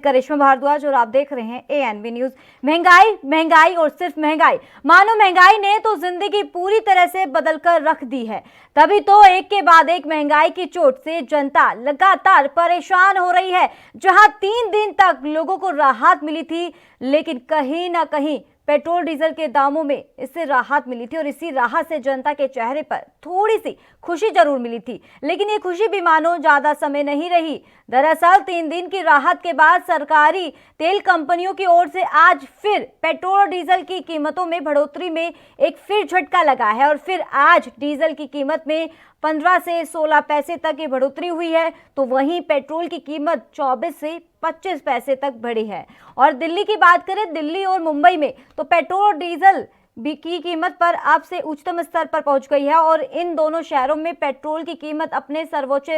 करिश्मा भारद्वाज और आप देख रहे हैं एएनबी न्यूज। महंगाई महंगाई और सिर्फ महंगाई, मानो महंगाई ने तो जिंदगी पूरी तरह से बदलकर रख दी है। तभी तो एक के बाद एक महंगाई की चोट से जनता लगातार परेशान हो रही है। जहां 3 दिन तक लोगों को राहत मिली थी, लेकिन कहीं ना कहीं पेट्रोल डीजल के दामों में इससे राहत मिली थी और इसी राहत से जनता के चेहरे पर थोड़ी सी खुशी जरूर मिली थी, लेकिन ये खुशी भी मानो ज्यादा समय नहीं रही। दरअसल 3 दिन की राहत के बाद सरकारी तेल कंपनियों की ओर से आज फिर पेट्रोल और डीजल की कीमतों में बढ़ोतरी में एक फिर झटका लगा है और फिर आज डीजल की कीमत में 15 से 16 पैसे तक की बढ़ोतरी हुई है, तो वहीं पेट्रोल की कीमत 24 से 25 पैसे तक बढ़ी है। और दिल्ली की बात करें, दिल्ली और मुंबई में तो पेट्रोल और डीजल की कीमत पर अब से उच्चतम स्तर पर पहुंच गई है और इन दोनों शहरों में पेट्रोल की कीमत अपने सर्वोच्च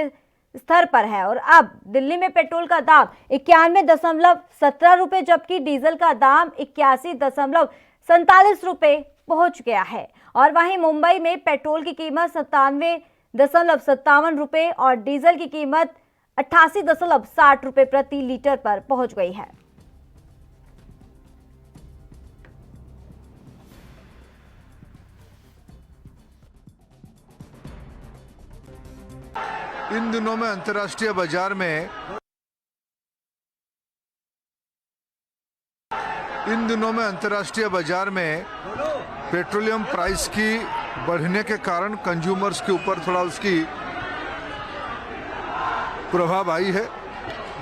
स्तर पर है। और अब दिल्ली में पेट्रोल का दाम 91.17 रुपए, जबकि डीजल का दाम 81.47 रुपए पहुंच गया है। और वहीं मुंबई में पेट्रोल की कीमत 97.57 रुपए और डीजल की कीमत 88.60 रुपए प्रति लीटर पर पहुंच गई है। इन दिनों में अंतर्राष्ट्रीय बाजार में पेट्रोलियम प्राइस की बढ़ने के कारण कंज्यूमर्स के ऊपर थोड़ा उसकी प्रभाव आई है।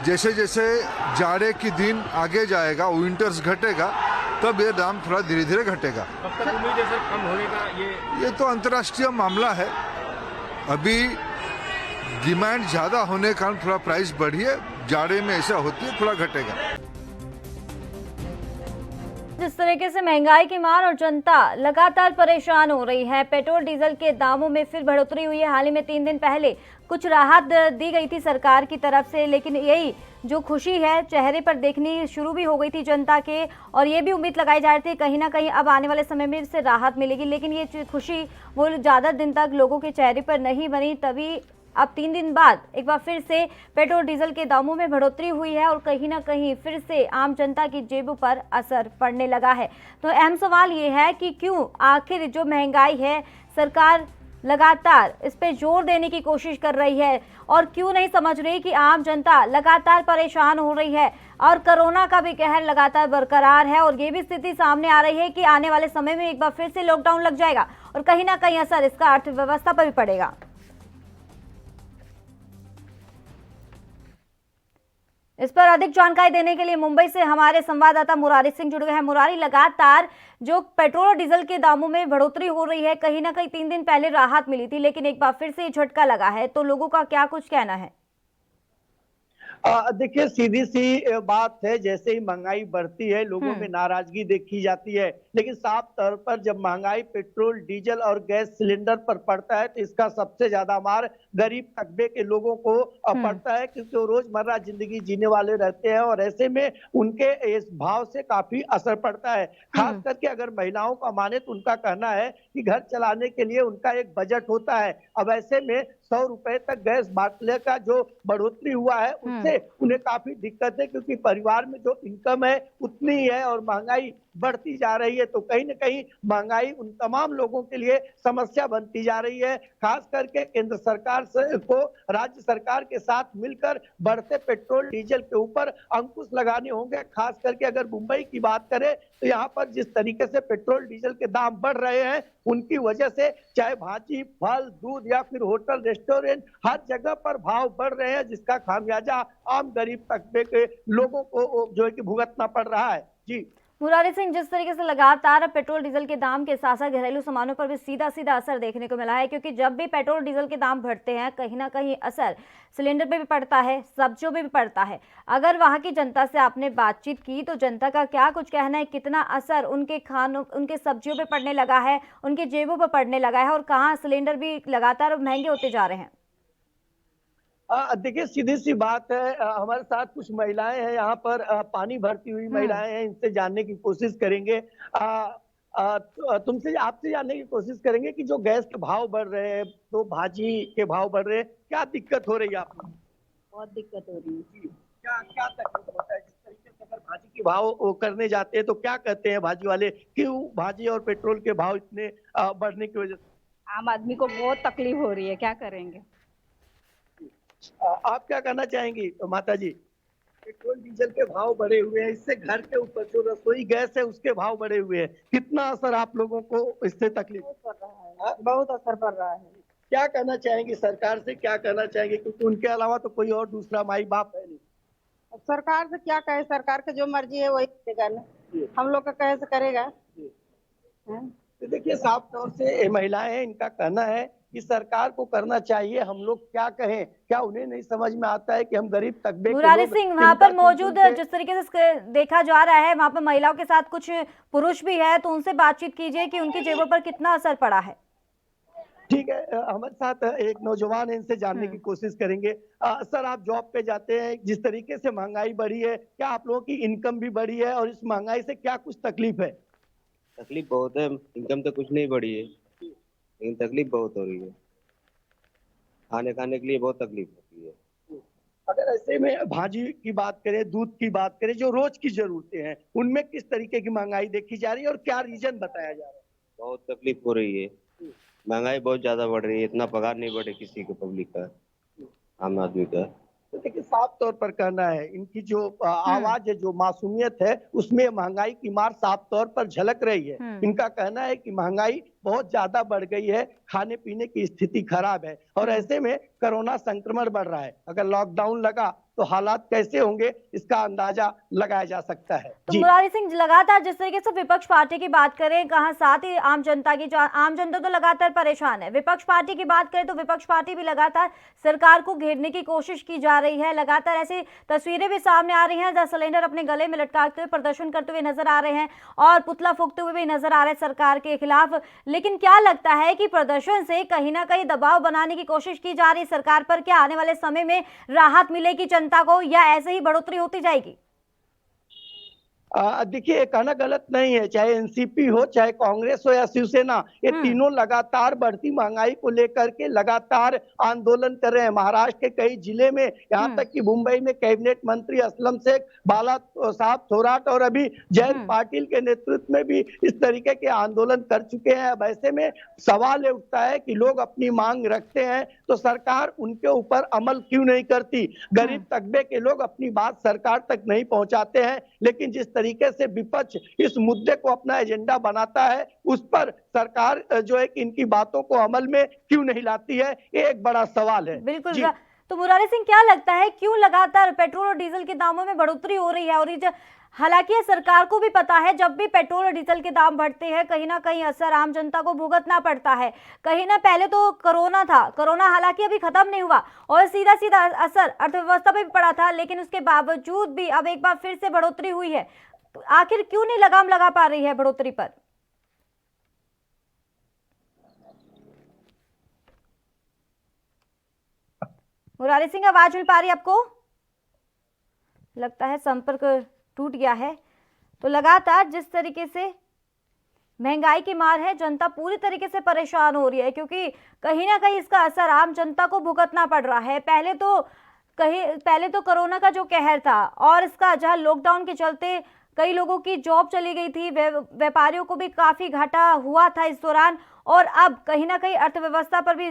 जैसे जैसे जाड़े की दिन आगे जाएगा, विंटर्स घटेगा, तब ये दाम थोड़ा धीरे धीरे घटेगा। कब तक उम्मीद है सर कम होने का? ये तो अंतर्राष्ट्रीय मामला है। अभी डिमांड ज्यादा होने के कारण थोड़ा प्राइस बढ़ी है, जाड़े में ऐसा होती है, थोड़ा घटेगा। जिस तरीके से महंगाई की मार और जनता लगातार परेशान हो रही है, पेट्रोल डीजल के दामों में फिर बढ़ोतरी हुई है। हाल ही में 3 दिन पहले कुछ राहत दी गई थी सरकार की तरफ से, लेकिन यही जो खुशी है चेहरे पर देखनी शुरू भी हो गई थी जनता के, और ये भी उम्मीद लगाई जा रही थी कहीं ना कहीं अब आने वाले समय में इससे राहत मिलेगी, लेकिन ये खुशी वो ज़्यादा दिन तक लोगों के चेहरे पर नहीं बनी। तभी अब 3 दिन बाद एक बार फिर से पेट्रोल डीजल के दामों में बढ़ोतरी हुई है और कहीं ना कहीं फिर से आम जनता की जेबों पर असर पड़ने लगा है। तो अहम सवाल ये है कि क्यों आखिर जो महंगाई है सरकार लगातार इस पे जोर देने की कोशिश कर रही है और क्यों नहीं समझ रही कि आम जनता लगातार परेशान हो रही है और कोरोना का भी कहर लगातार बरकरार है और ये भी स्थिति सामने आ रही है कि आने वाले समय में एक बार फिर से लॉकडाउन लग जाएगा और कहीं ना कहीं असर इसका अर्थव्यवस्था पर भी पड़ेगा। इस पर अधिक जानकारी देने के लिए मुंबई से हमारे संवाददाता मुरारी सिंह जुड़ गए हैं। मुरारी, लगातार जो पेट्रोल और डीजल के दामों में बढ़ोतरी हो रही है, कहीं ना कहीं 3 दिन पहले राहत मिली थी, लेकिन एक बार फिर से झटका लगा है, तो लोगों का क्या कुछ कहना है? देखिए, सीधी सी बात है, जैसे ही महंगाई बढ़ती है लोगों में नाराजगी देखी जाती है, लेकिन साफ तौर पर जब महंगाई पेट्रोल डीजल और गैस सिलेंडर पर पड़ता है तो इसका सबसे ज्यादा मार गरीब तबके के लोगों को पड़ता है, क्योंकि वो रोजमर्रा जिंदगी जीने वाले रहते हैं और ऐसे में उनके इस भाव से काफी असर पड़ता है। खास करके अगर महिलाओं का माने तो उनका कहना है कि घर चलाने के लिए उनका एक बजट होता है। अब ऐसे में 100 रुपए तक गैस बाटले का जो बढ़ोतरी हुआ है उससे उन्हें काफी दिक्कत है, क्योंकि परिवार में जो इनकम है उतनी ही है और महंगाई बढ़ती जा रही है। तो कहीं न कहीं महंगाई उन तमाम लोगों के लिए समस्या बनती जा रही है। खास करके केंद्र सरकार को राज्य सरकार के साथ मिलकर बढ़ते पेट्रोल डीजल के ऊपर अंकुश लगाने होंगे। खास करके अगर मुंबई की बात करें तो यहाँ पर जिस तरीके से पेट्रोल डीजल के दाम बढ़ रहे हैं, उनकी वजह से चाहे भाजी, फल, दूध या फिर होटल, रेस्टोरेंट, हर जगह पर भाव बढ़ रहे हैं, जिसका खामियाजा आम गरीब तबके के लोगों को जो है कि भुगतना पड़ रहा है। जी मुरारी सिंह, जिस तरीके से लगातार पेट्रोल डीजल के दाम के साथ साथ घरेलू सामानों पर भी सीधा सीधा असर देखने को मिला है, क्योंकि जब भी पेट्रोल डीजल के दाम बढ़ते हैं कहीं ना कहीं असर सिलेंडर पे भी पड़ता है, सब्जियों पे भी पड़ता है। अगर वहां की जनता से आपने बातचीत की तो जनता का क्या कुछ कहना है, कितना असर उनके खानों, उनके सब्जियों पे पड़ने लगा है, उनके जेबों पर पड़ने लगा है और कहाँ सिलेंडर भी लगातार महंगे होते जा रहे हैं? देखिए, सीधी सी बात है, हमारे साथ कुछ महिलाएं हैं यहाँ पर, पानी भरती हुई महिलाएं हैं, इनसे जानने की कोशिश करेंगे। तुमसे आपसे जानने की कोशिश करेंगे कि जो गैस के भाव बढ़ रहे हैं, तो भाजी के भाव बढ़ रहे हैं, क्या दिक्कत हो रही है आपको? बहुत दिक्कत हो रही है। क्या क्या तकलीफ होता है? भाव वो करने जाते हैं तो क्या कहते हैं भाजी वाले, क्यों भाजी और पेट्रोल के भाव इतने बढ़ने की वजह से? आम आदमी को बहुत तकलीफ हो रही है, क्या करेंगे। आप क्या कहना चाहेंगी माता जी? पेट्रोल डीजल के भाव बढ़े हुए हैं, इससे घर के ऊपर जो रसोई गैस है उसके भाव बढ़े हुए हैं, कितना असर आप लोगों को इससे तकलीफ पड़ रहा है, बहुत असर पड़ रहा है। क्या कहना चाहेंगी सरकार से, क्या कहना चाहेंगे, क्योंकि उनके अलावा तो कोई और दूसरा माई बाप है नहीं। अब सरकार से क्या कहे, सरकार की जो मर्जी है वही करेगा ना, हम लोग का कहे से करेगा। हैं? तो देखिए साफ तौर से ये महिलाएं हैं, इनका कहना है कि सरकार को करना चाहिए, हम लोग क्या कहें, क्या उन्हें नहीं समझ में आता है कि हम गरीब तबके के मुरारी लोग सिंह वहां इनका पर मौजूद सुन-सुन के- जिस तरीके से देखा जा रहा है वहां पर महिलाओं के साथ कुछ पुरुष भी है, तो उनसे बातचीत कीजिए कि उनकी जेबों पर कितना असर पड़ा है। ठीक है, हमारे साथ एक नौजवान है, इनसे जानने की कोशिश करेंगे। सर, आप जॉब पे जाते हैं, जिस तरीके से महंगाई बढ़ी है, क्या आप लोगों की इनकम भी बढ़ी है और इस महंगाई से क्या कुछ तकलीफ है? तकलीफ बहुत है, इनकम तो कुछ नहीं बढ़ी है लेकिन तकलीफ बहुत हो रही है। खाने के लिए बहुत तकलीफ होती है। अगर ऐसे में भाजी की बात करें, दूध की बात करें, जो रोज की जरूरतें हैं, उनमें किस तरीके की महंगाई देखी जा रही है और क्या रीजन बताया जा रहा है? बहुत तकलीफ हो रही है, महंगाई बहुत ज्यादा बढ़ रही है, इतना पगार नहीं बढ़े किसी को, पब्लिक का, आम आदमी का। तो देखिए साफ तौर पर कहना है, इनकी जो आवाज है, जो मासूमियत है, उसमें महंगाई की मार साफ तौर पर झलक रही है। इनका कहना है कि महंगाई बहुत ज्यादा बढ़ गई है, खाने पीने की स्थिति खराब है और ऐसे में कोरोना संक्रमण बढ़ रहा है। अगर लॉकडाउन लगा तो हालात कैसे होंगे, इसका अंदाजा लगाया जा सकता है। तो मुरारी सिंह, लगातार जिस तरीके से विपक्ष पार्टी की बात करें, कहा साथ ही आम जनता की, जो आम जनता तो लगातार परेशान है, विपक्ष पार्टी की बात करें तो विपक्ष पार्टी भी लगातार सरकार को घेरने की कोशिश की जा रही है। लगातार ऐसी तस्वीरें भी सामने आ रही हैं जहां सिलेंडर अपने गले में लटकाते हुए प्रदर्शन करते हुए नजर आ रहे हैं और पुतला फूंकते हुए भी नजर आ रहे हैं सरकार के खिलाफ। लेकिन क्या लगता है कि प्रदर्शन से कहीं ना कहीं दबाव बनाने की कोशिश की जा रही सरकार पर? क्या आने वाले समय में राहत मिलेगी जनता को या ऐसे ही बढ़ोतरी होती जाएगी? देखिए, कहना गलत नहीं है, चाहे एनसीपी हो, चाहे कांग्रेस हो या शिवसेना, ये तीनों लगातार बढ़ती महंगाई को लेकर के लगातार आंदोलन कर रहे हैं। महाराष्ट्र के कई जिले में, यहाँ तक कि मुंबई में कैबिनेट मंत्री असलम शेख, बाला साहब थोराट और अभी जयंत पाटिल के नेतृत्व में भी इस तरीके के आंदोलन कर चुके हैं। अब ऐसे में सवाल ये उठता है कि लोग अपनी मांग रखते हैं तो सरकार उनके ऊपर अमल क्यों नहीं करती? गरीब तबके के लोग अपनी बात सरकार तक नहीं पहुंचाते हैं, लेकिन जिस तरीके से विपक्ष इस मुद्दे को अपना एजेंडा बनाता है, उस पर सरकार जो है कि इनकी बातों को अमल में क्यों नहीं लाती है, ये एक बड़ा सवाल है। बिल्कुल। तो मुरारी सिंह, क्या लगता है क्यों लगातार पेट्रोल और डीजल के दामों में बढ़ोतरी हो रही है? और हालांकि सरकार को भी पता है जब भी पेट्रोल और डीजल के दाम बढ़ते हैं कहीं ना कहीं असर आम जनता को भुगतना पड़ता है। कहीं ना पहले तो कोरोना था, कोरोना हालांकि अभी खत्म नहीं हुआ और सीधा सीधा असर अर्थव्यवस्था पे भी पड़ा था, लेकिन उसके बावजूद भी अब एक बार फिर से बढ़ोतरी हुई है। तो आखिर क्यों नहीं लगाम लगा पा रही है बढ़ोतरी पर? मुरारी सिंह, आवाज मिल पा रही है आपको? लगता है संपर्क टूट गया है। तो लगातार जिस तरीके से महंगाई की मार है, जनता पूरी तरीके से परेशान हो रही है क्योंकि कहीं ना कहीं इसका असर आम जनता को भुगतना पड़ रहा है। पहले तो कोरोना का जो कहर था और इसका जहां लॉकडाउन के चलते कई लोगों की जॉब चली गई थी, व्यापारियों को भी काफी घाटा हुआ था इस दौरान, और अब कहीं ना कहीं अर्थव्यवस्था पर भी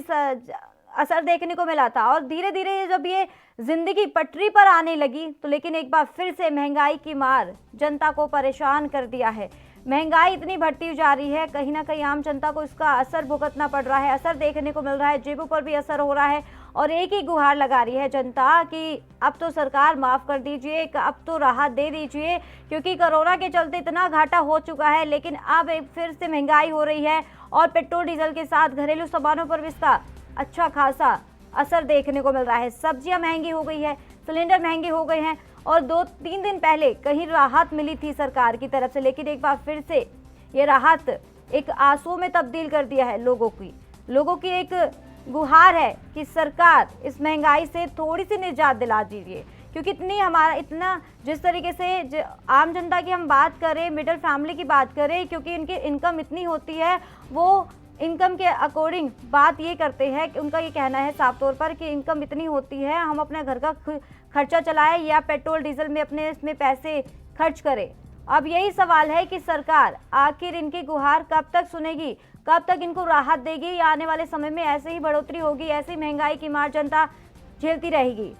असर देखने को मिला था। और धीरे धीरे जब ये जिंदगी पटरी पर आने लगी तो लेकिन एक बार फिर से महंगाई की मार जनता को परेशान कर दिया है। महंगाई इतनी बढ़ती जा रही है, कहीं ना कहीं आम जनता को इसका असर भुगतना पड़ रहा है, असर देखने को मिल रहा है, जेबों पर भी असर हो रहा है। और एक ही गुहार लगा रही है जनता कि अब तो सरकार माफ कर दीजिए, अब तो राहत दे दीजिए, क्योंकि कोरोना के चलते इतना घाटा हो चुका है। लेकिन अब एक फिर से महंगाई हो रही है और पेट्रोल डीजल के साथ घरेलू सामानों पर भी इसका अच्छा खासा असर देखने को मिल रहा है। सब्जियां महंगी हो गई है, सिलेंडर महंगे हो गए हैं और 2-3 दिन पहले कहीं राहत मिली थी सरकार की तरफ से, लेकिन एक बार फिर से ये राहत एक आंसू में तब्दील कर दिया है लोगों की एक गुहार है कि सरकार इस महंगाई से थोड़ी सी निजात दिला दीजिए, क्योंकि इतना जिस तरीके से आम जनता की हम बात करें, मिडिल फैमिली की बात करें, क्योंकि इनकी इनकम इतनी होती है, वो इनकम के अकॉर्डिंग बात ये करते हैं कि उनका ये कहना है साफ तौर पर कि इनकम इतनी होती है, हम अपने घर का खर्चा चलाएं या पेट्रोल डीजल में अपने इसमें पैसे खर्च करे। अब यही सवाल है कि सरकार आखिर इनकी गुहार कब तक सुनेगी, कब तक इनको राहत देगी, या आने वाले समय में ऐसे ही बढ़ोतरी होगी, ऐसी महंगाई की मार जनता झेलती रहेगी।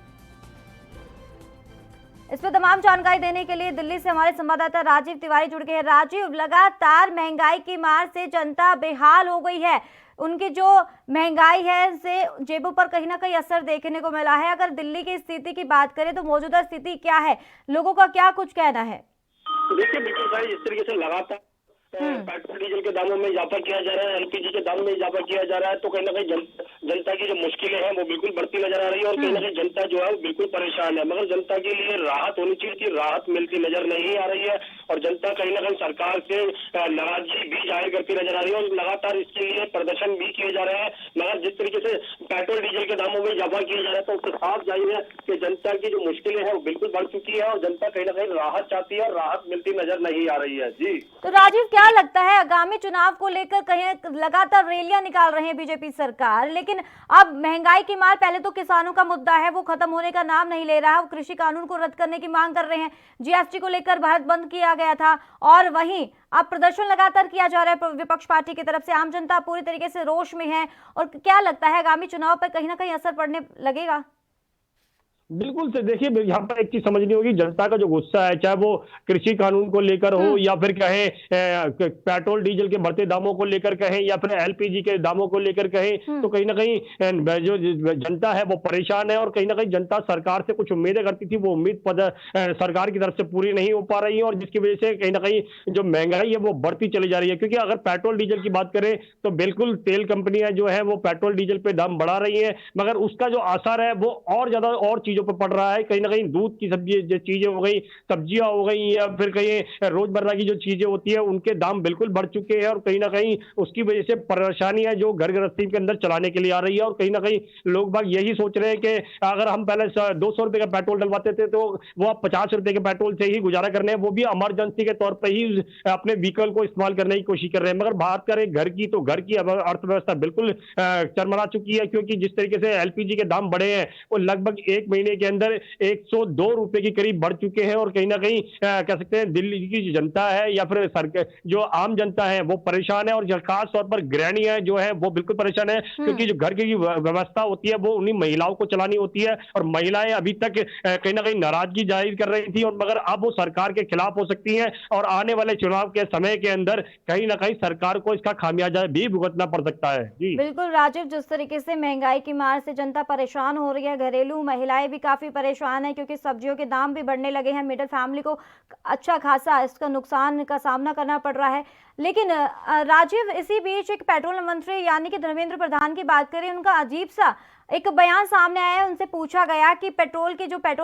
इस पर तमाम जानकारी देने के लिए दिल्ली से हमारे संवाददाता राजीव तिवारी जुड़ गए हैं। राजीव, लगातार महंगाई की मार से जनता बेहाल हो गई है, उनकी जो महंगाई है से जेबों पर कहीं ना कहीं असर देखने को मिला है। अगर दिल्ली की स्थिति की बात करें तो मौजूदा स्थिति क्या है, लोगों का क्या कुछ कहना है? देखिए बिल्कुल भाई, जिस तरीके से लगातार पेट्रोल डीजल के दामों में इजाफा किया जा रहा है, एलपीजी के दाम में इजाफा किया जा रहा है, तो कहीं ना कहीं जनता की जो मुश्किलें हैं वो बिल्कुल बढ़ती नजर आ रही है और कहीं ना कहीं जनता जो है वो बिल्कुल परेशान है। मगर जनता के लिए राहत होनी चाहिए थी, राहत मिलती नजर नहीं आ रही है और जनता कहीं ना कहीं सरकार से नाराजगी भी जाहिर करती नजर आ रही है और लगातार इसके लिए प्रदर्शन भी किए जा रहे हैं। मगर जिस तरीके से पेट्रोल डीजल के दामों में इजाफा किया जा रहा है तो उससे साफ जाहिर है कि जनता की जो मुश्किलें हैं वो बिल्कुल बढ़ चुकी है और जनता कहीं ना कहीं राहत चाहती है और राहत मिलती नजर नहीं आ रही है। जी तो राजीव, क्या लगता है आगामी चुनाव को लेकर कहीं लगातार रैलियां निकाल रहे हैं बीजेपी सरकार, लेकिन अब महंगाई की मार, पहले तो किसानों का मुद्दा है वो खत्म होने का नाम नहीं ले रहा, वो कृषि कानून को रद्द करने की मांग कर रहे हैं, जीएसटी को लेकर भारत बंद किया गया था और वहीं अब प्रदर्शन लगातार किया जा रहा है विपक्ष पार्टी की तरफ से, आम जनता पूरी तरीके से रोष में है। और क्या लगता है आगामी चुनाव पर कहीं ना कहीं असर पड़ने लगेगा? बिल्कुल से देखिए, यहाँ पर एक चीज समझनी होगी, जनता का जो गुस्सा है, चाहे वो कृषि कानून को लेकर हो या फिर कहें पेट्रोल डीजल के बढ़ते दामों को लेकर कहें या फिर एलपीजी के दामों को लेकर कहें, तो कहीं ना कहीं जो जनता है वो परेशान है और कहीं ना कहीं जनता सरकार से कुछ उम्मीदें करती थी, वो उम्मीद सरकार की तरफ से पूरी नहीं हो पा रही है और जिसकी वजह से कहीं ना कहीं जो महंगाई है वो बढ़ती चली जा रही है। क्योंकि अगर पेट्रोल डीजल की बात करें तो बिल्कुल तेल कंपनियां जो है वो पेट्रोल डीजल पे दाम बढ़ा रही है, मगर उसका जो असर है वो और ज्यादा और चीजों पर पड़ रहा है। कहीं ना कहीं दूध की सब्जी चीजें हो गई, सब्जियां हो गई या फिर कहीं रोजमर्रा की जो चीजें होती है उनके दाम बिल्कुल बढ़ चुके हैं और कहीं ना कहीं उसकी वजह से परेशानियां जो घर गृहस्थी के अंदर चलाने के लिए आ रही है और कहीं ना कहीं लोग बाग यही सोच रहे हैं कि अगर हम पहले 200 रुपए का पेट्रोल डलवाते थे तो वो आप 50 रुपए के पेट्रोल से ही गुजारा करने हैं, वो भी इमरजेंसी के तौर पर ही अपने व्हीकल को इस्तेमाल करने की कोशिश कर रहे हैं। मगर बात करें घर की तो घर की अर्थव्यवस्था बिल्कुल चरमरा चुकी है, क्योंकि जिस तरीके से एलपीजी के दाम बढ़े हैं वो लगभग 1 महीने के अंदर 102 रुपए के करीब बढ़ चुके हैं और कहीं ना कहीं कह सकते हैं दिल्ली की जनता है या फिर सरकार जो आम जनता है वो परेशान है और खास तौर पर गृहिणियां जो है वो बिल्कुल परेशान है, क्योंकि जो घर की व्यवस्था होती है वो उन्हीं महिलाओं को चलानी होती है और महिलाएं अभी तक कहीं ना कहीं नाराजगी जाहिर कर रही थी और मगर अब वो सरकार के खिलाफ हो सकती हैं और आने वाले चुनाव के समय के अंदर कहीं ना कहीं सरकार को इसका खामियाजा भी भुगतना पड़ सकता है। जी बिल्कुल राजीव, जिस तरीके से महंगाई की मार से जनता परेशान हो रही है, घरेलू महिलाएं भी काफी परेशान है क्योंकि सब्जियों के दाम भी बढ़ने लगे हैं, मिडिल फैमिली को अच्छा खासा इसका नुकसान का सामना करना पड़ रहा है। लेकिन राजीव, इसी बीच एक पेट्रोल मंत्री यानी कि धर्मेंद्र प्रधान की बात करें, उनका अजीब सा एक बयान सामने आया है। उनसे पूछा गया कि पेट्रोल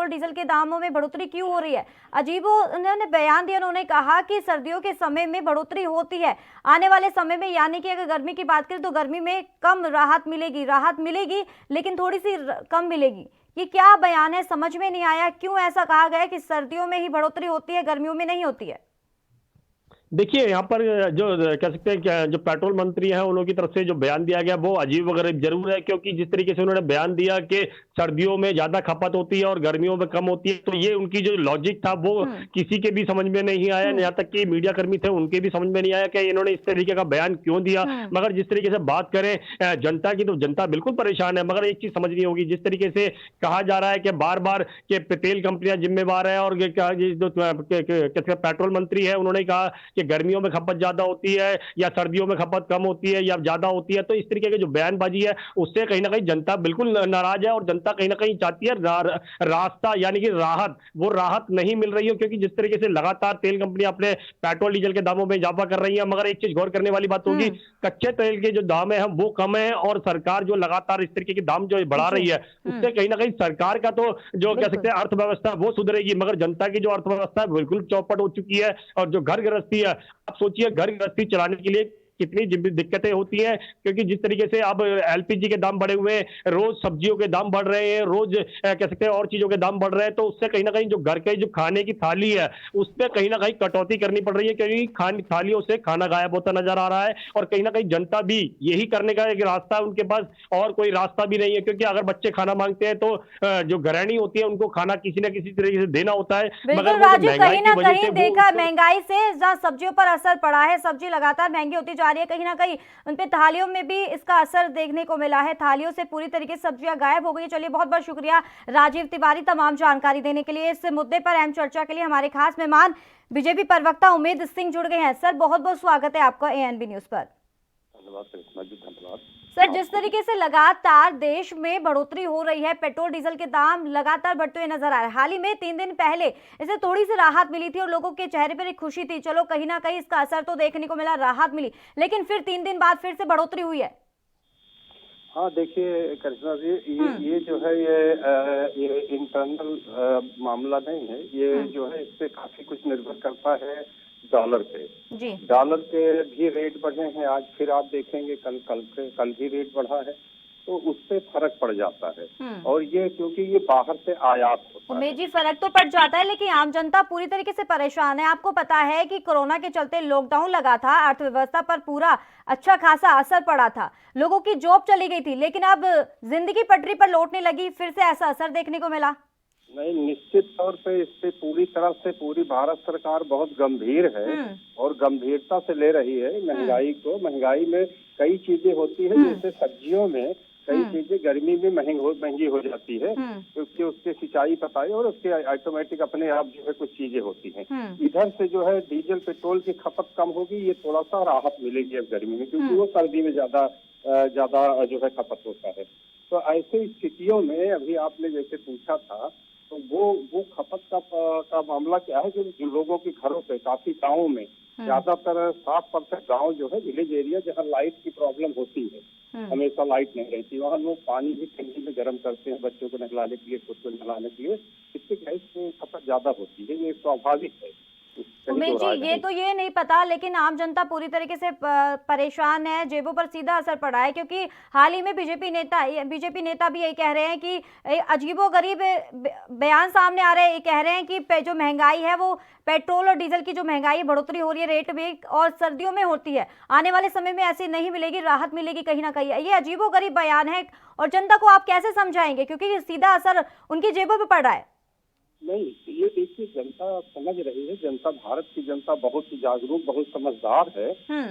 डीजल के दामों में बढ़ोतरी क्यों हो रही है। अजीब उन्होंने बयान दिया, उन्होंने कहा कि सर्दियों के समय में बढ़ोतरी होती है, आने वाले समय में यानी कि अगर गर्मी की बात करें तो गर्मी में कम राहत मिलेगी लेकिन थोड़ी सी कम मिलेगी। ये क्या बयान है, समझ में नहीं आया, क्यों ऐसा कहा गया कि सर्दियों में ही बढ़ोतरी होती है, गर्मियों में नहीं होती है? देखिए, यहाँ पर जो कह सकते हैं कि जो पेट्रोल मंत्री हैं उन्होंने की तरफ से जो बयान दिया गया वो अजीब वगैरह जरूर है, क्योंकि जिस तरीके से उन्होंने बयान दिया कि सर्दियों में ज्यादा खपत होती है और गर्मियों में कम होती है, तो ये उनकी जो लॉजिक था वो किसी के भी समझ में नहीं आया, यहाँ तक कि मीडिया कर्मी थे उनके भी समझ में नहीं आया कि इन्होंने इस तरीके का बयान क्यों दिया। मगर जिस तरीके से बात करें जनता की तो जनता बिल्कुल परेशान है, मगर एक चीज समझनी होगी, जिस तरीके से कहा जा रहा है कि बार बार के तेल कंपनियां जिम्मेवार है और जो पेट्रोल मंत्री है उन्होंने कहा कि गर्मियों में खपत ज्यादा होती है या सर्दियों में खपत कम होती है या ज्यादा होती है, तो इस तरीके की जो बयानबाजी है उससे कहीं ना कहीं जनता बिल्कुल नाराज है और जनता कहीं ना कहीं चाहती है रास्ता यानी कि राहत, वो राहत नहीं मिल रही है, क्योंकि जिस तरीके से लगातार तेल कंपनियां अपने पेट्रोल डीजल के दामों में इजाफा कर रही है। मगर एक चीज गौर करने वाली बात होगी, कच्चे तेल के जो दाम है वो कम है और सरकार जो लगातार इस तरीके के दाम जो बढ़ा रही है उससे कहीं ना कहीं सरकार का तो जो कह सकते हैं अर्थव्यवस्था वो सुधरेगी, मगर जनता की जो अर्थव्यवस्था है बिल्कुल चौपट हो चुकी है। और जो घर गृहस्थी है, आप सोचिए घर गृहस्थी चलाने के लिए कितनी दिक्कतें होती हैं, क्योंकि जिस तरीके से अब एलपीजी के दाम बढ़े हुए हैं, रोज सब्जियों के दाम बढ़ रहे हैं, रोज कह सकते हैं और चीजों के दाम बढ़ रहे हैं, तो उससे कहीं ना कहीं जो घर के जो खाने की थाली है उस पर कहीं ना कहीं कटौती करनी पड़ रही है, क्योंकि थालियों से खाना गायब होता नजर आ रहा है। और कहीं ना कहीं जनता भी यही करने का एक रास्ता है उनके पास, और कोई रास्ता भी नहीं है, क्योंकि अगर बच्चे खाना मांगते हैं तो जो गृहिणी होती है उनको खाना किसी न किसी तरीके से देना होता है। बिल्कुल मगर वो जो राजू, महंगाई कहीं की ना वजह कहीं से वो देखा उसको- महंगाई से जहाँ सब्जियों पर असर पड़ा है, सब्जी लगातार महंगी होती जा रही है, कहीं ना कहीं उन पे थालियों में भी इसका असर देखने को मिला है, थालियों से पूरी तरीके से सब्जियां गायब हो गई। चलिए, बहुत बहुत शुक्रिया राजीव तिवारी तमाम जानकारी देने के लिए। इस मुद्दे पर अहम चर्चा के लिए हमारे खास मेहमान बीजेपी प्रवक्ता उमेद सिंह जुड़ गए हैं। सर, बहुत बहुत स्वागत है आपका एएनबी न्यूज पर। धन्यवाद करिश्मा जी, धन्यवाद। सर, जिस तरीके से लगातार देश में बढ़ोतरी हो रही है, पेट्रोल डीजल के दाम लगातार बढ़ते हुए नजर आ रहे हैं। हाल ही में 3 दिन पहले इसे थोड़ी सी राहत मिली थी और लोगों के चेहरे पर एक खुशी थी, चलो कहीं ना कहीं इसका असर तो देखने को मिला, राहत मिली, लेकिन फिर 3 दिन बाद फिर से बढ़ोतरी हुई है। हाँ, देखिए करिश्मा जी, ये जो है ये इंटरनल मामला नहीं है, ये जो है इस पे काफी कुछ निर्भर करता है डॉलर पे। जी। डॉलर के भी रेट बढ़े हैं, आज फिर आप देखेंगे कल भी रेट बढ़ा है, तो उससे फर्क पड़ जाता है। और ये क्योंकि ये बाहर से आयात होता है। उमेश जी, फर्क तो पड़ जाता है, लेकिन आम जनता पूरी तरीके से परेशान है। आपको पता है कि कोरोना के चलते लॉकडाउन लगा था, अर्थव्यवस्था पर पूरा अच्छा खासा असर पड़ा था, लोगों की जॉब चली गई थी, लेकिन अब जिंदगी पटरी पर लौटने लगी, फिर से ऐसा असर देखने को मिला। नहीं, निश्चित तौर पे इस पे पूरी तरह से पूरी भारत सरकार बहुत गंभीर है और गंभीरता से ले रही है महंगाई को। महंगाई में कई चीजें होती है, जैसे सब्जियों में कई चीजें गर्मी में महंगी हो जाती है, क्योंकि उसके सिंचाई पताई और उसके ऑटोमेटिक अपने आप जो है कुछ चीजें होती हैं। इधर से जो है डीजल पेट्रोल की खपत कम होगी, ये थोड़ा सा राहत मिलेगी अब गर्मी में, क्योंकि वो सर्दी में ज्यादा जो है खपत होता है। तो ऐसी स्थितियों में अभी आपने जैसे पूछा था, तो वो खपत का मामला क्या है कि जो लोगों के घरों पे काफी गाँवों में ज्यादातर 60% गाँव जो है विलेज एरिया, जहाँ लाइट की प्रॉब्लम होती है, हमेशा लाइट नहीं रहती, वहाँ लोग पानी भी टंकी में गर्म करते हैं बच्चों को नहलाने के लिए, खुद को नहलाने के लिए, इससे गैस की खपत ज्यादा होती है, ये स्वाभाविक है। उमेश जी, ये तो ये नहीं पता, लेकिन आम जनता पूरी तरीके से परेशान है, जेबों पर सीधा असर पड़ा है, क्योंकि हाल ही में बीजेपी नेता भी यही कह रहे हैं कि अजीबोगरीब बयान सामने आ रहे हैं। ये कह रहे हैं कि जो महंगाई है वो पेट्रोल और डीजल की जो महंगाई बढ़ोतरी हो रही है रेट में, और सर्दियों में होती है, आने वाले समय में ऐसी नहीं मिलेगी, राहत मिलेगी कहीं ना कहीं। ये अजीबोगरीब बयान है, और जनता को आप कैसे समझाएंगे, क्योंकि सीधा असर उनकी जेबों पर पड़ रहा है। नहीं, ये देखिए जनता समझ रही है, जनता, भारत की जनता बहुत ही जागरूक, बहुत समझदार है।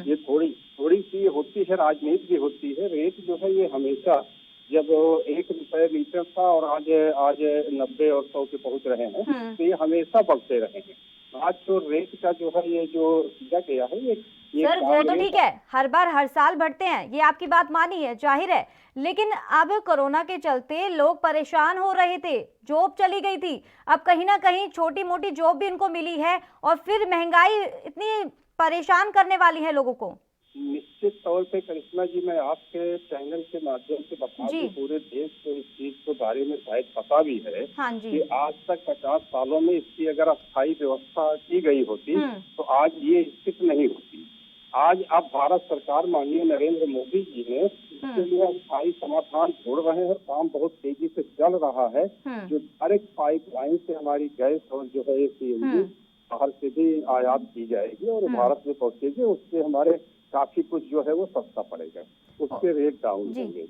ये थोड़ी सी होती है, राजनीति भी होती है। रेट जो है ये हमेशा, जब 1 रुपए लीटर था और आज 90 और 100 के पहुंच रहे हैं, तो ये हमेशा बढ़ते रहे हैं। आज तो रेट का जो है ये जो किया गया है, ये सर वो तो ठीक है, हर बार हर साल बढ़ते हैं, ये आपकी बात मानी है, जाहिर है, लेकिन अब कोरोना के चलते लोग परेशान हो रहे थे, जॉब चली गई थी, अब कहीं ना कहीं छोटी मोटी जॉब भी इनको मिली है, और फिर महंगाई इतनी परेशान करने वाली है लोगों को। निश्चित तौर पे करिश्मा जी, मैं आपके चैनल के माध्यम से बता दूं, पूरे देश को इस चीज के बारे में शायद पता भी है। हाँ जी। कि आज तक 50 सालों में इसकी अगर अस्थायी व्यवस्था की गई होती तो आज ये स्थिति नहीं होती। आज अब भारत सरकार, माननीय नरेंद्र मोदी जी ने इसके लिए स्थायी समाधान ढूंढ रहे हैं, काम बहुत तेजी से चल रहा है। जो डायरेक्ट पाइपलाइन से हमारी गैस और जो है सीएनजी बाहर से भी आयात की जाएगी और भारत में पहुंचेगी, उससे हमारे काफी कुछ जो है वो सस्ता पड़ेगा, उसके रेट डाउन होंगे।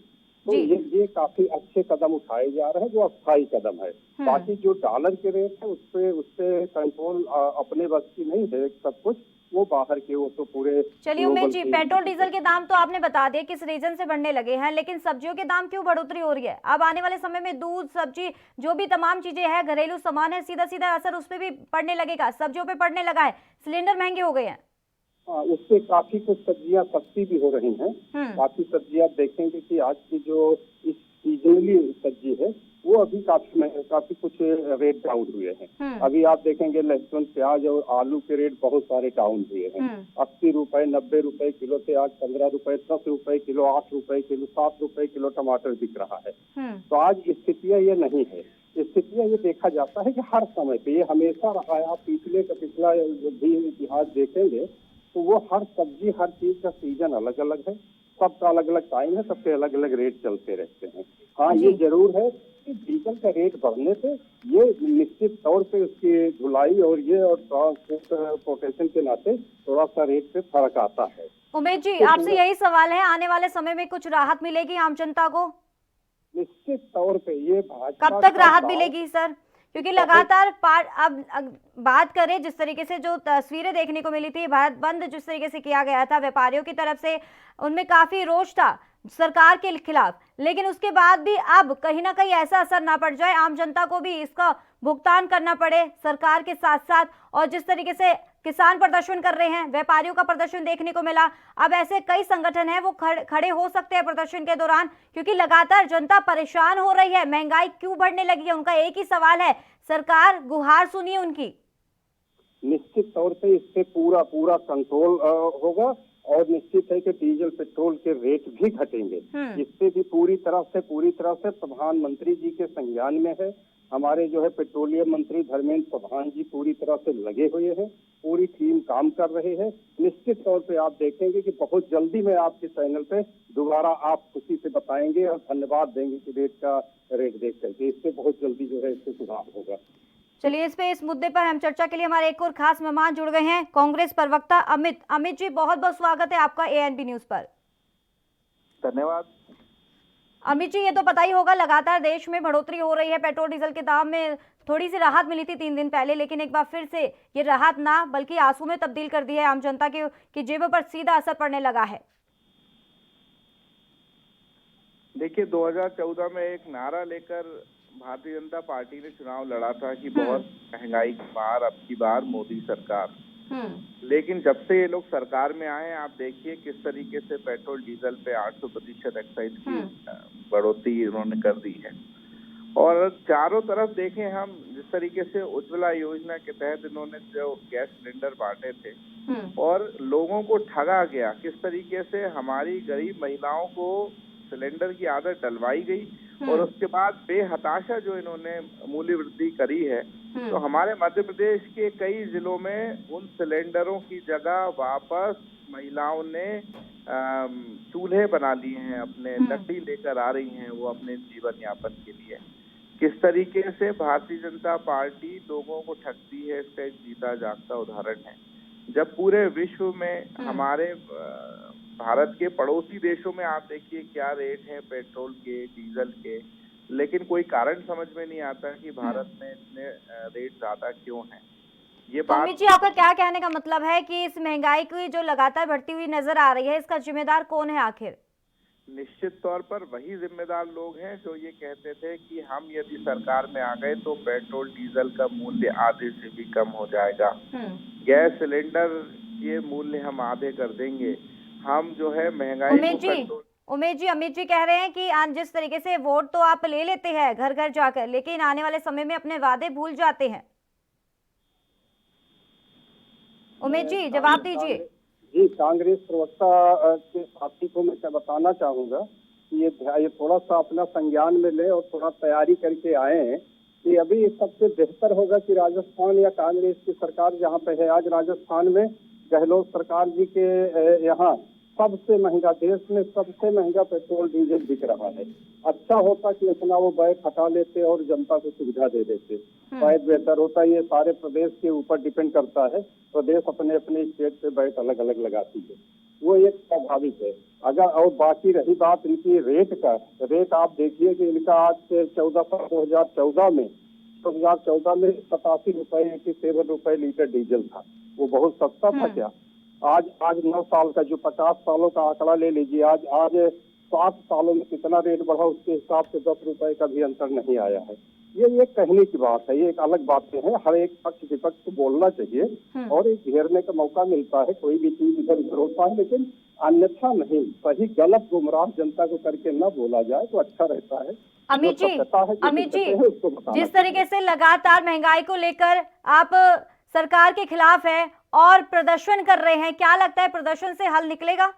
तो ये काफी अच्छे कदम उठाए जा रहे हैं, जो अस्थायी कदम है। बाकी जो डॉलर के रेट है उसपे कंट्रोल अपने बस की नहीं है, सब कुछ वो बाहर के, वो तो पूरे। चलिए उमेश जी, पेट्रोल डीजल के दाम तो आपने बता दिया किस रीजन से बढ़ने लगे हैं, लेकिन सब्जियों के दाम क्यों बढ़ोतरी हो रही है? अब आने वाले समय में दूध, सब्जी, जो भी तमाम चीजें हैं, घरेलू सामान है, सीधा सीधा असर उस पर भी पड़ने लगेगा, सब्जियों पे पड़ने लगा है, सिलेंडर महंगे हो गए हैं। उससे काफी कुछ सब्जियां सस्ती भी हो रही हैं। काफी सब्जियां देखेंगे कि आज की जो इस सीजनली सब्जी है वो अभी काफी कुछ रेट डाउन हुए हैं। अभी आप देखेंगे लहसुन, प्याज और आलू के रेट बहुत सारे डाउन हुए हैं। 80 रुपए, 90 रुपए किलो से आज 15 रुपए, 10 रुपए किलो, 8 रुपए किलो, 7 रुपए किलो टमाटर बिक रहा है। तो आज स्थितियां ये नहीं है। स्थितियां ये देखा जाता है कि हर समय पे ये हमेशा रहा है। आप पिछला भी इतिहास देखेंगे तो वो हर सब्जी हर चीज का सीजन अलग अलग है, सबका अलग अलग टाइम है, सबके अलग अलग रेट चलते रहते हैं। हाँ, ये जरूर है कि डीजल का रेट बढ़ने से ये निश्चित तौर पे उसकी धुलाई और ये और ट्रांसपोर्टेशन के नाते थोड़ा सा रेट पे फर्क आता है। उमेश जी, आपसे यही सवाल है, आने वाले समय में कुछ राहत मिलेगी आम जनता को? निश्चित तौर पे ये भाजपा कब तक राहत मिलेगी सर? क्योंकि लगातार अब बात करें जिस तरीके से जो तस्वीरें देखने को मिली थी, भारत बंद जिस तरीके से किया गया था व्यापारियों की तरफ से, उनमें काफी रोष था सरकार के खिलाफ, लेकिन उसके बाद भी अब कहीं ना कहीं ऐसा असर ना पड़ जाए, आम जनता को भी इसका भुगतान करना पड़े सरकार के साथ साथ, और जिस तरीके से किसान प्रदर्शन कर रहे हैं, व्यापारियों का प्रदर्शन देखने को मिला, अब ऐसे कई संगठन हैं वो खड़े हो सकते हैं प्रदर्शन के दौरान, क्योंकि लगातार जनता परेशान हो रही है, महंगाई क्यों बढ़ने लगी है, उनका एक ही सवाल है, सरकार गुहार सुनिए उनकी। निश्चित तौर पे इससे पूरा कंट्रोल होगा और निश्चित है कि डीजल पेट्रोल के रेट भी घटेंगे। इससे भी पूरी तरह से प्रधानमंत्री जी के संज्ञान में है। हमारे जो है पेट्रोलियम मंत्री धर्मेंद्र प्रधान जी पूरी तरह से लगे हुए हैं, पूरी टीम काम कर रहे हैं। निश्चित तौर पे आप देखेंगे कि बहुत जल्दी में आपके चैनल पे दोबारा आप खुशी से बताएंगे और धन्यवाद देंगे कि रेट देख करके इससे बहुत जल्दी जो है इससे सुधार होगा। चलिए, इस मुद्दे पर हम चर्चा के लिए हमारे एक और खास मेहमान जुड़ गए हैं, कांग्रेस प्रवक्ता अमित जी, बहुत बहुत स्वागत है आपका एएनबी न्यूज पर। धन्यवाद। अमित जी, ये तो पता ही होगा लगातार देश में बढ़ोतरी हो रही है, पेट्रोल डीजल के दाम में थोड़ी सी राहत मिली थी 3 दिन पहले, लेकिन एक बार फिर से ये राहत ना बल्कि आंसू में तब्दील कर दी है आम जनता की जेबों पर सीधा असर पड़ने लगा है। देखिए, 2014 में एक नारा लेकर भारतीय जनता पार्टी ने चुनाव लड़ा था कि बहुत महंगाई की मार, अब की बार मोदी सरकार। लेकिन जब से ये लोग सरकार में आए, आप देखिए किस तरीके से पेट्रोल डीजल पे 800% एक्साइज की बढ़ोतरी उन्होंने कर दी है। और चारों तरफ देखें हम, जिस तरीके से उज्ज्वला योजना के तहत इन्होंने जो गैस सिलेंडर बांटे थे और लोगों को ठगा गया, किस तरीके से हमारी गरीब महिलाओं को सिलेंडर की आदत डलवाई गई और उसके बाद बेहताशा जो इन्होंने मूल्य वृद्धि करी है, तो हमारे मध्य प्रदेश के कई जिलों में उन सिलेंडरों की जगह वापस महिलाओं ने चूल्हे बना लिए हैं, अपने लकड़ी लेकर आ रही हैं वो अपने जीवन यापन के लिए। किस तरीके से भारतीय जनता पार्टी लोगों को ठगती है, इसका एक जीता जागता उदाहरण है। जब पूरे विश्व में हमारे भारत के पड़ोसी देशों में आप देखिए क्या रेट है पेट्रोल के, डीजल के, लेकिन कोई कारण समझ में नहीं आता कि भारत में इतने रेट ज्यादा क्यों हैं। ये बात अमित जी, आपका क्या कहने का मतलब है कि इस महंगाई की जो लगातार बढ़ती हुई नजर आ रही है, इसका जिम्मेदार कौन है आखिर? निश्चित तौर पर वही जिम्मेदार लोग हैं जो ये कहते थे कि हम यदि सरकार में आ गए तो पेट्रोल डीजल का मूल्य आधे से भी कम हो जाएगा, गैस सिलेंडर के मूल्य हम आधे कर देंगे, हम जो है महंगाई अमित जी कह रहे हैं कि जिस तरीके से वोट तो आप ले लेते हैं घर घर जाकर, लेकिन आने वाले समय में अपने वादे भूल जाते हैं। उमेश जी, जवाब दीजिए। जी, कांग्रेस प्रवक्ता के साथी को मैं बताना चाहूंगा कि ये थोड़ा सा अपना संज्ञान में ले और थोड़ा तैयारी करके आए हैं कि अभी सबसे बेहतर होगा कि राजस्थान या कांग्रेस की सरकार जहाँ पे है आज, राजस्थान में गहलोत सरकार जी के यहाँ सबसे महंगा, देश में सबसे महंगा पेट्रोल डीजल बिक रहा है। अच्छा होता कि इतना वो बैठ हटा लेते और जनता को सुविधा दे देते, शायद बेहतर होता। ये सारे प्रदेश के ऊपर डिपेंड करता है, प्रदेश अपने अपने स्टेट पे बैठ अलग अलग लगाती है, वो एक स्वाभाविक है। अगर और बाकी रही बात इनकी रेट का, रेट आप देखिए कि इनका आज से 2014 में 87 रुपए 87 रुपए लीटर डीजल था, वो बहुत सस्ता था क्या? आज 9 साल का जो 50 सालों का आंकड़ा ले लीजिए, आज 7 सालों में कितना रेट बढ़ा, उसके हिसाब से 10 रुपए का भी अंतर नहीं आया है। ये कहने की बात है, ये एक अलग बातें हैं। हर एक पक्ष विपक्ष को बोलना चाहिए और एक घेरने का मौका मिलता है, कोई भी चीज इधर उधर होता है, लेकिन अन्यथा नहीं, सही गलत गुमराह जनता को करके न बोला जाए तो अच्छा रहता है। अमित जी, जिस तरीके से लगातार महंगाई को लेकर आप सरकार के खिलाफ है और प्रदर्शन कर रहे हैं, क्या लगता है प्रदर्शन से हल निकलेगा?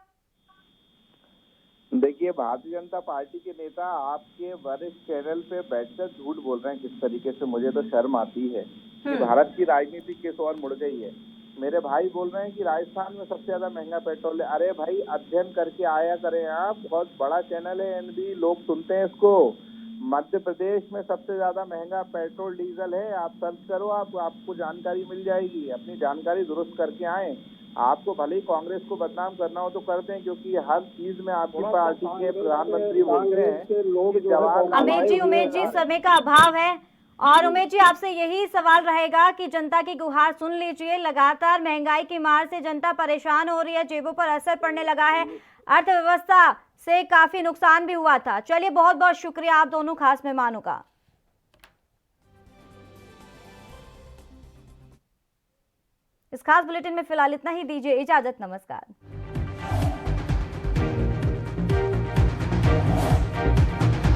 देखिए, भारतीय जनता पार्टी के नेता आपके वरिष्ठ चैनल पे बैठकर झूठ बोल रहे हैं किस तरीके से, मुझे तो शर्म आती है कि भारत की राजनीति किस ओर मुड़ गई है। मेरे भाई बोल रहे हैं कि राजस्थान में सबसे ज्यादा महंगा पेट्रोल है। अरे भाई अध्ययन करके आया करें आप, बहुत बड़ा चैनल है एनबी, लोग सुनते हैं इसको। मध्य प्रदेश में सबसे ज्यादा महंगा पेट्रोल डीजल है, आप सर्च करो, आपको जानकारी मिल जाएगी। अपनी जानकारी दुरुस्त करके आए। आपको भले ही कांग्रेस को बदनाम करना हो तो करते हैं, क्योंकि हर चीज में आपकी पार्टी के प्रधानमंत्री बोलते हैं कि जवाहरलाल उमेश जी समय का अभाव है और उमेश जी आपसे यही सवाल रहेगा कि जनता की गुहार सुन लीजिए। लगातार महंगाई की मार से जनता परेशान हो रही है, जेबों पर असर पड़ने लगा है, अर्थव्यवस्था से काफी नुकसान भी हुआ था। चलिए बहुत बहुत शुक्रिया आप दोनों खास मेहमानों का। इस खास बुलेटिन में फिलहाल इतना ही, दीजिए इजाजत, नमस्कार।